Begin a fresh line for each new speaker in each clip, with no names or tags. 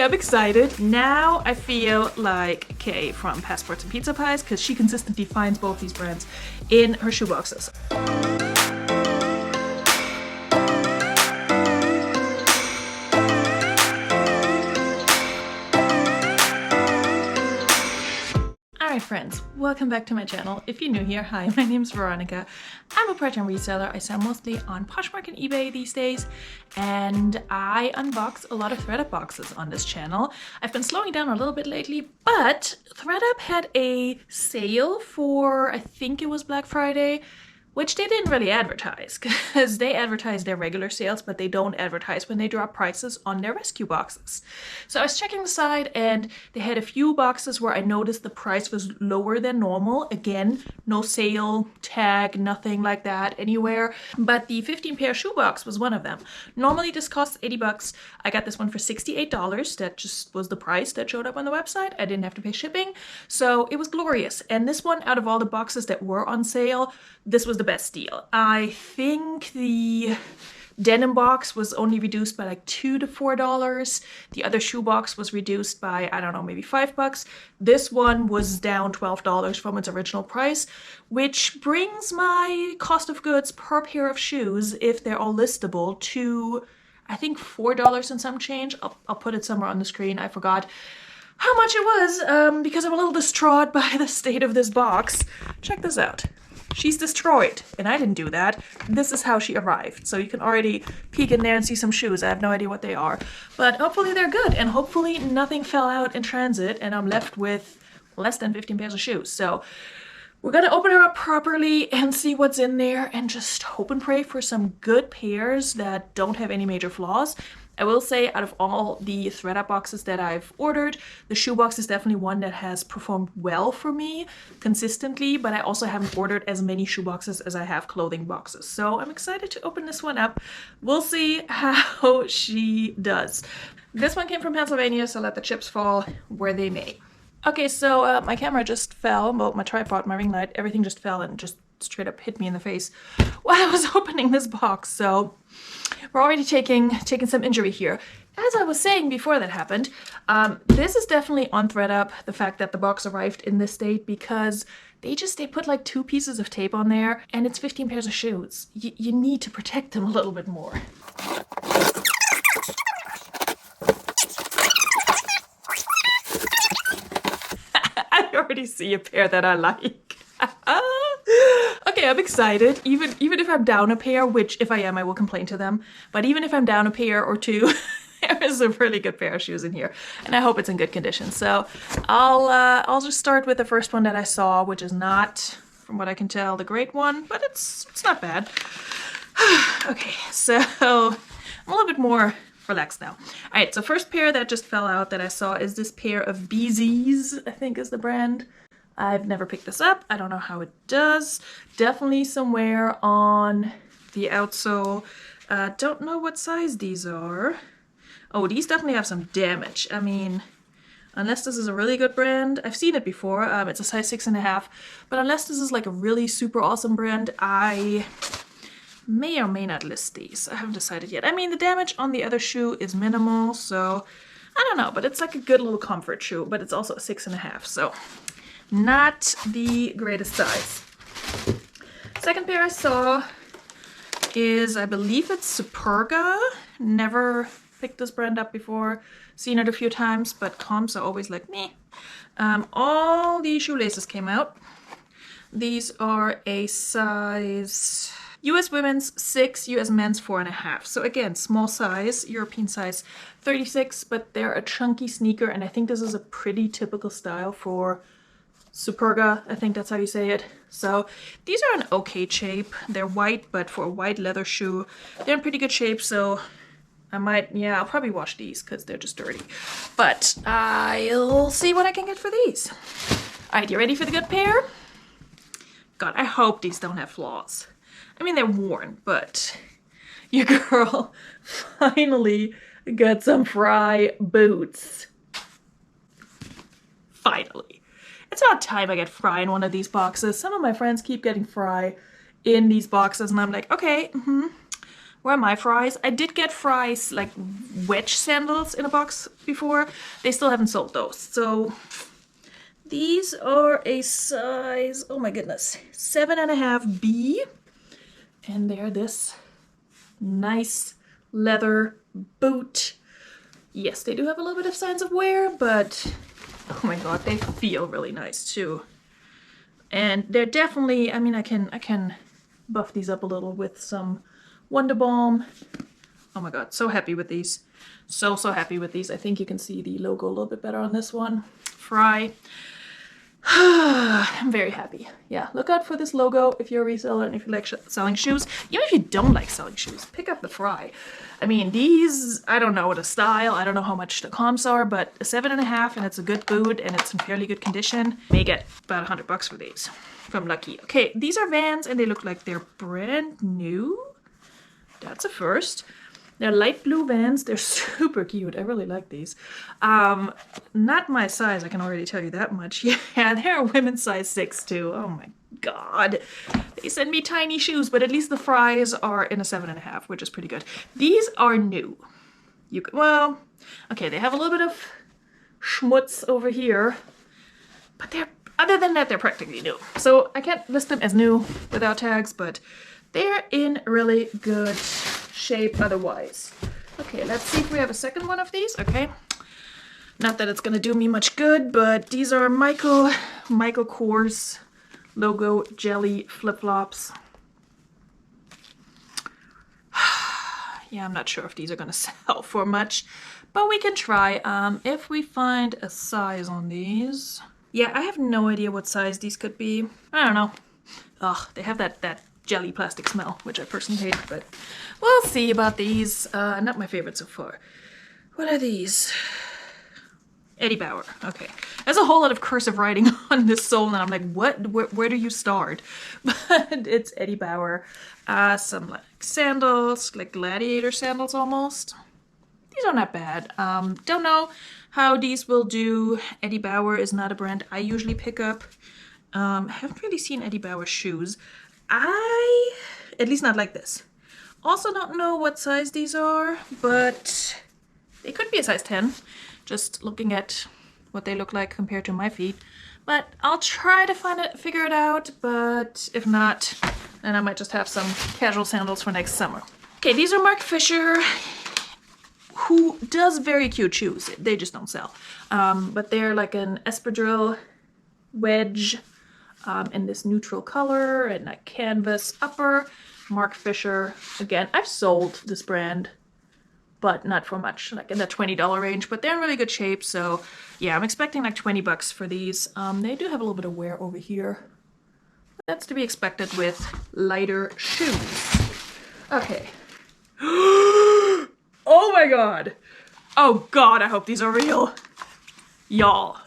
Okay, I'm excited. Now I feel like Kay from Passports and Pizza Pies because she consistently finds both these brands in her shoeboxes. Alright friends, welcome back to my channel. If you're new here, hi, my name's Veronika. I'm a part-time reseller. I sell mostly on Poshmark and eBay these days, and I unbox a lot of Thredup boxes on this channel. I've been slowing down a little bit lately, but Thredup had a sale for, I think it was Black Friday, which they didn't really advertise because they advertise their regular sales, but they don't advertise when they drop prices on their rescue boxes. So I was checking the site and they had a few boxes where I noticed the price was lower than normal. Again, no sale tag, nothing like that anywhere. But the 15 pair shoebox was one of them. Normally this costs 80 bucks. I got this one for $68. That just was the price that showed up on the website. I didn't have to pay shipping. So it was glorious. And this one, out of all the boxes that were on sale, this was the best deal. I think the denim box was only reduced by like $2 to $4. The other shoe box was reduced by, I don't know, maybe $5. This one was down $12 from its original price, which brings my cost of goods per pair of shoes, if they're all listable, to I think $4 and some change. I'll put it somewhere on the screen. I forgot how much it was because I'm a little distraught by the state of this box. Check this out. She's destroyed, and I didn't do that. This is how she arrived. So you can already peek in there and see some shoes. I have no idea what they are, but hopefully they're good, and hopefully nothing fell out in transit and I'm left with less than 15 pairs of shoes. So we're gonna open her up properly and see what's in there and just hope and pray for some good pairs that don't have any major flaws. I will say, out of all the Thredup boxes that I've ordered, the shoebox is definitely one that has performed well for me consistently, but I also haven't ordered as many shoeboxes as I have clothing boxes. So I'm excited to open this one up. We'll see how she does. This one came from Pennsylvania, so let the chips fall where they may. Okay, so my camera just fell, well, my tripod, my ring light, everything just fell and just straight up hit me in the face while I was opening this box, so we're already taking some injury here. As I was saying before that happened, this is definitely on Thredup, the fact that the box arrived in this state, because they put like 2 pieces of tape on there and it's 15 pairs of shoes. You need to protect them a little bit more. I already see a pair that I like. Okay, I'm excited. Even if I'm down a pair, which if I am, I will complain to them. But even if I'm down a pair or two, there is a really good pair of shoes in here, and I hope it's in good condition. So I'll just start with the first one that I saw, which is not, from what I can tell, the great one, but it's not bad. Okay, so I'm a little bit more relaxed now. All right, so first pair that just fell out that I saw is this pair of BZs, I think is the brand. I've never picked this up. I don't know how it does. Definitely somewhere on the outsole. Don't know what size these are. Oh, these definitely have some damage. I mean, unless this is a really good brand. I've seen it before. It's a size 6.5. But unless this is like a really super awesome brand, I may or may not list these. I haven't decided yet. I mean, the damage on the other shoe is minimal, so I don't know. But it's like a good little comfort shoe. But it's also a 6.5, so not the greatest size. Second pair I saw is, I believe it's Superga. Never picked this brand up before. Seen it a few times, but comps are always like meh. All the shoelaces came out. These are a size US women's 6, US men's 4.5. So again, small size, European size 36, but they're a chunky sneaker, and I think this is a pretty typical style for Superga, I think that's how you say it. So these are in okay shape. They're white, but for a white leather shoe, they're in pretty good shape. So I might, yeah, I'll probably wash these because they're just dirty. But I'll see what I can get for these. All right, you ready for the good pair? God, I hope these don't have flaws. I mean, they're worn, but your girl finally got some Fry boots. Finally. It's about time I get Fry in one of these boxes. Some of my friends keep getting Fry in these boxes, and I'm like, okay, Where are my fries? I did get fries, like wedge sandals in a box before. They still haven't sold those. So these are a size, oh my goodness, 7.5B. And they're this nice leather boot. Yes, they do have a little bit of signs of wear, but oh my god, they feel really nice too. And they're definitely, I mean, I can buff these up a little with some Wonder Balm. Oh my god, so happy with these. So happy with these. I think you can see the logo a little bit better on this one. Fry. I'm very happy. Yeah, look out for this logo if you're a reseller and if you like selling shoes. Even if you don't like selling shoes, pick up the Fry. I mean, these, I don't know the style, I don't know how much the comps are, but a 7.5 and it's a good boot and it's in fairly good condition. May get about $100 for these if I'm lucky. Okay, these are Vans and they look like they're brand new. That's a first. They're light blue Vans. They're super cute. I really like these. Not my size, I can already tell you that much. Yeah, they're a women's size 6 too. Oh my god. They send me tiny shoes, but at least the Fries are in a 7.5, which is pretty good. These are new. Well, okay, they have a little bit of schmutz over here, but other than that, they're practically new. So I can't list them as new without tags, but they're in really good shape otherwise. Okay, let's see if we have a second one of these. Okay, not that it's gonna do me much good, but these are Michael Kors logo jelly flip-flops. Yeah, I'm not sure if these are gonna sell for much, but we can try. If we find a size on these. Yeah, I have no idea what size these could be. I don't know. Ugh, they have that jelly plastic smell, which I personally hate, but we'll see about these. Not my favorite so far. What are these? Eddie Bauer. Okay. There's a whole lot of cursive writing on this sole, and I'm like, what? Where do you start? But it's Eddie Bauer. Some like sandals, like gladiator sandals almost. These are not bad. Don't know how these will do. Eddie Bauer is not a brand I usually pick up. Haven't really seen Eddie Bauer shoes. At least not like this. Also don't know what size these are, but they could be a size 10. Just looking at what they look like compared to my feet. But I'll try to figure it out, but if not, then I might just have some casual sandals for next summer. Okay, these are Mark Fisher, who does very cute shoes. They just don't sell. But they're like an espadrille wedge in this neutral color and a canvas upper. Mark Fisher. Again, I've sold this brand, but not for much, like in the $20 range, but they're in really good shape. So yeah, I'm expecting like $20 for these. They do have a little bit of wear over here. That's to be expected with lighter shoes. Okay. Oh my god. Oh god, I hope these are real. Y'all.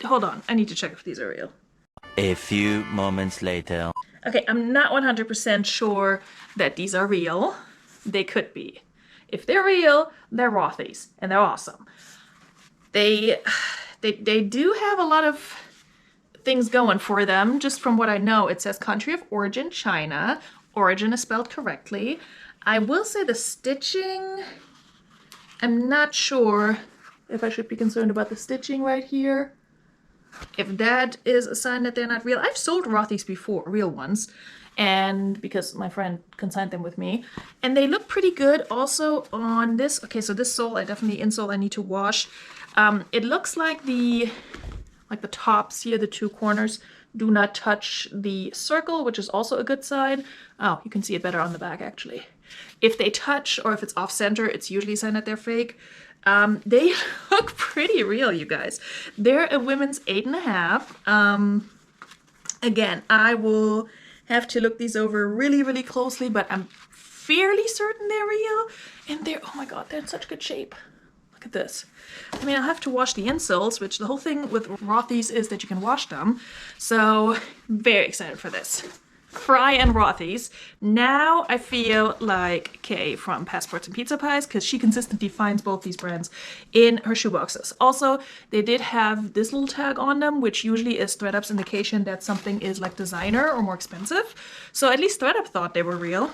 Hold on, I need to check if these are real.
A few moments later.
Okay, I'm not 100% sure that these are real. They could be. If they're real, they're Rothy's, and they're awesome. They do have a lot of things going for them. Just from what I know, it says country of origin, China. Origin is spelled correctly. I will say the stitching, I'm not sure if I should be concerned about the stitching right here. If that is a sign that they're not real. I've sold Rothy's before, real ones, and because my friend consigned them with me, and they look pretty good. Also on this, okay, so this sole, insole I need to wash. It looks like the tops here, the two corners, do not touch the circle, which is also a good sign. Oh, you can see it better on the back actually. If they touch or if it's off center, it's usually a sign that they're fake. They look pretty real, you guys. They're a women's 8.5. Again, I will have to look these over really, really closely, but I'm fairly certain they're real. And they're, oh my god, they're in such good shape. Look at this. I mean, I'll have to wash the insoles, which the whole thing with Rothy's is that you can wash them. So, very excited for this. Fry and Rothy's. Now I feel like Kay from Passports and Pizza Pies, because she consistently finds both these brands in her shoeboxes. Also, they did have this little tag on them, which usually is Thredup's indication that something is like designer or more expensive. So at least Thredup thought they were real.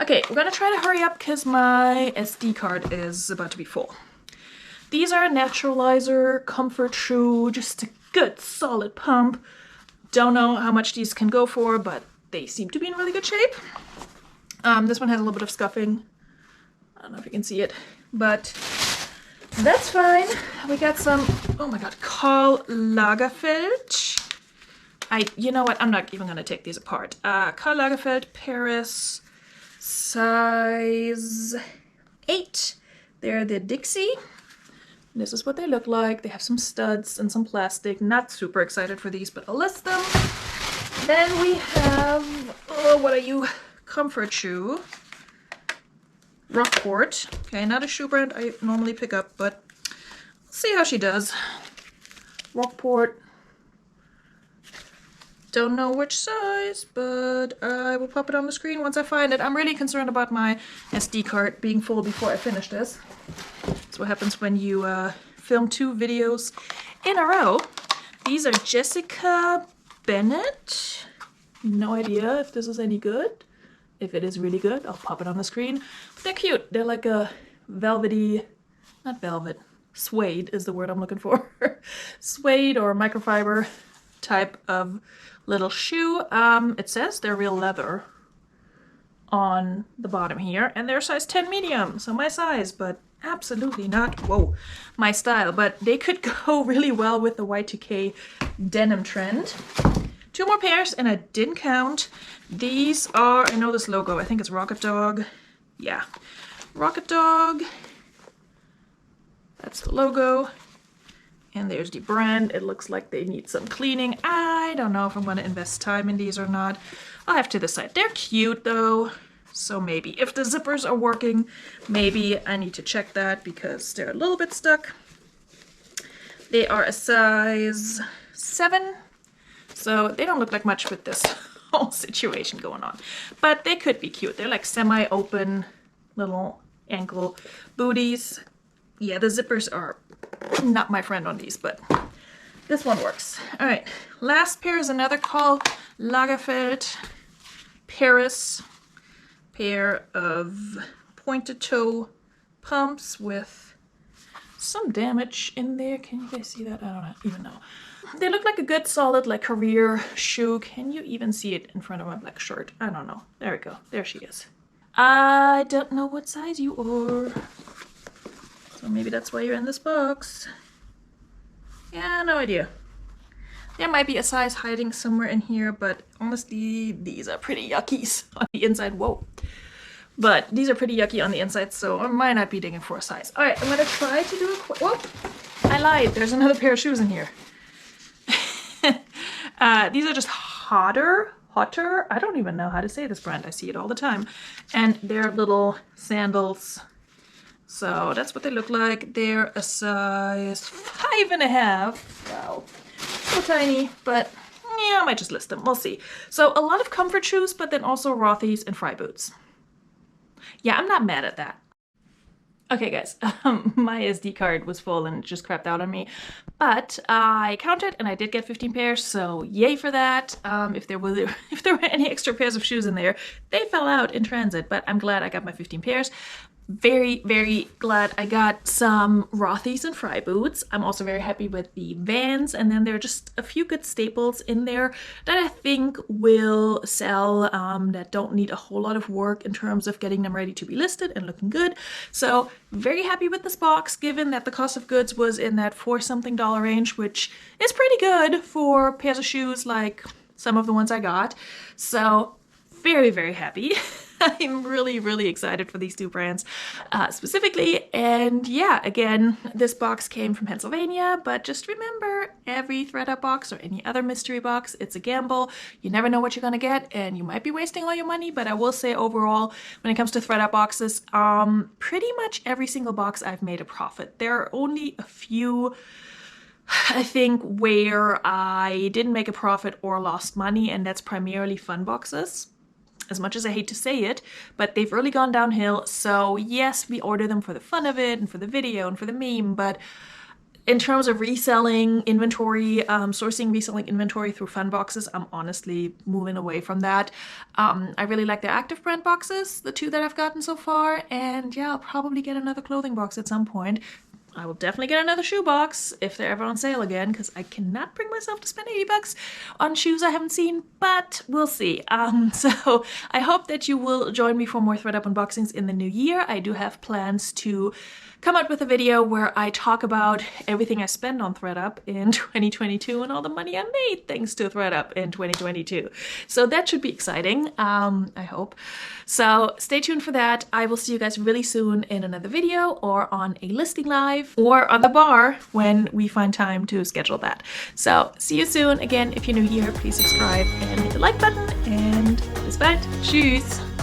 Okay, we're gonna try to hurry up because my SD card is about to be full. These are a naturalizer comfort shoe, just a good solid pump. Don't know how much these can go for, but they seem to be in really good shape. This one has a little bit of scuffing. I don't know if you can see it, but that's fine. We got some, oh my god, Karl Lagerfeld. You know what, I'm not even gonna take these apart. Karl Lagerfeld, Paris, size 8. They're the Dixie. This is what they look like. They have some studs and some plastic. Not super excited for these, but I'll list them. Then we have, oh, what are you? Comfort shoe. Rockport. Okay, not a shoe brand I normally pick up, but let's see how she does. Rockport. Don't know which size, but I will pop it on the screen once I find it. I'm really concerned about my SD card being full before I finish this. That's what happens when you film 2 videos in a row. These are Jessica Bennett. No idea if this is any good. If it is really good, I'll pop it on the screen. But they're cute. They're like a velvety, not velvet, suede is the word I'm looking for. Suede or microfiber type of little shoe. It says they're real leather on the bottom here, and they're size 10 medium, so my size, but absolutely not, whoa, my style. But they could go really well with the Y2K denim trend. 2 more pairs, and I didn't count. These are, I know this logo, I think it's Rocket Dog. Yeah, Rocket Dog. That's the logo. And there's the brand. It looks like they need some cleaning. I don't know if I'm going to invest time in these or not. I'll have to decide. They're cute though, so maybe. If the zippers are working, maybe I need to check that because they're a little bit stuck. They are a size 7, so they don't look like much with this whole situation going on. But they could be cute. They're like semi-open little ankle booties. Yeah, the zippers are not my friend on these, but this one works. All right, last pair is another Karl Lagerfeld Paris pair of pointed toe pumps with some damage in there. Can you guys see that? I don't even know. They look like a good solid like career shoe. Can you even see it in front of my black shirt? I don't know. There we go. There she is. I don't know what size you are. So maybe that's why you're in this box. Yeah, no idea. There might be a size hiding somewhere in here, but honestly, these are pretty yuckies on the inside. Whoa. But these are pretty yucky on the inside, so I might not be digging for a size. All right, I'm gonna try to do a whoa, I lied. There's another pair of shoes in here. These are just hotter. I don't even know how to say this brand. I see it all the time. And they're little sandals. So that's what they look like. They're a size 5.5. Wow. So tiny, but yeah, I might just list them. We'll see. So a lot of comfort shoes, but then also Rothy's and Fry boots. Yeah, I'm not mad at that. Okay guys, my SD card was full and it just crapped out on me, but I counted and I did get 15 pairs, so yay for that. If there were any extra pairs of shoes in there, they fell out in transit, but I'm glad I got my 15 pairs. Very, very glad I got some Rothy's and Fry boots. I'm also very happy with the Vans, and then there are just a few good staples in there that I think will sell, that don't need a whole lot of work in terms of getting them ready to be listed and looking good. So very happy with this box, given that the cost of goods was in that $4-something range, which is pretty good for pairs of shoes like some of the ones I got. So very, very happy. I'm really, really excited for these 2 brands specifically. And yeah, again, this box came from Pennsylvania, but just remember, every Thredup box or any other mystery box, it's a gamble. You never know what you're gonna get, and you might be wasting all your money, but I will say overall, when it comes to Thredup boxes, pretty much every single box I've made a profit. There are only a few, I think, where I didn't make a profit or lost money, and that's primarily fun boxes. As much as I hate to say it, but they've really gone downhill. So yes, we order them for the fun of it and for the video and for the meme, but In terms of reselling inventory, sourcing reselling inventory through fun boxes, I'm honestly moving away from that. I really like the active brand boxes, the 2 that I've gotten so far, and yeah, I'll probably get another clothing box at some point. I will definitely get another shoebox if they're ever on sale again, because I cannot bring myself to spend 80 bucks on shoes I haven't seen, but we'll see. So I hope that you will join me for more Thredup unboxings in the new year. I do have plans to come out with a video where I talk about everything I spend on Thredup in 2022 and all the money I made thanks to Thredup in 2022. So that should be exciting, I hope. So stay tuned for that. I will see you guys really soon in another video or on a listing live or on the bar when we find time to schedule that. So see you soon. Again, if you're new here, please subscribe and hit the like button, and bis bald. Tschüss.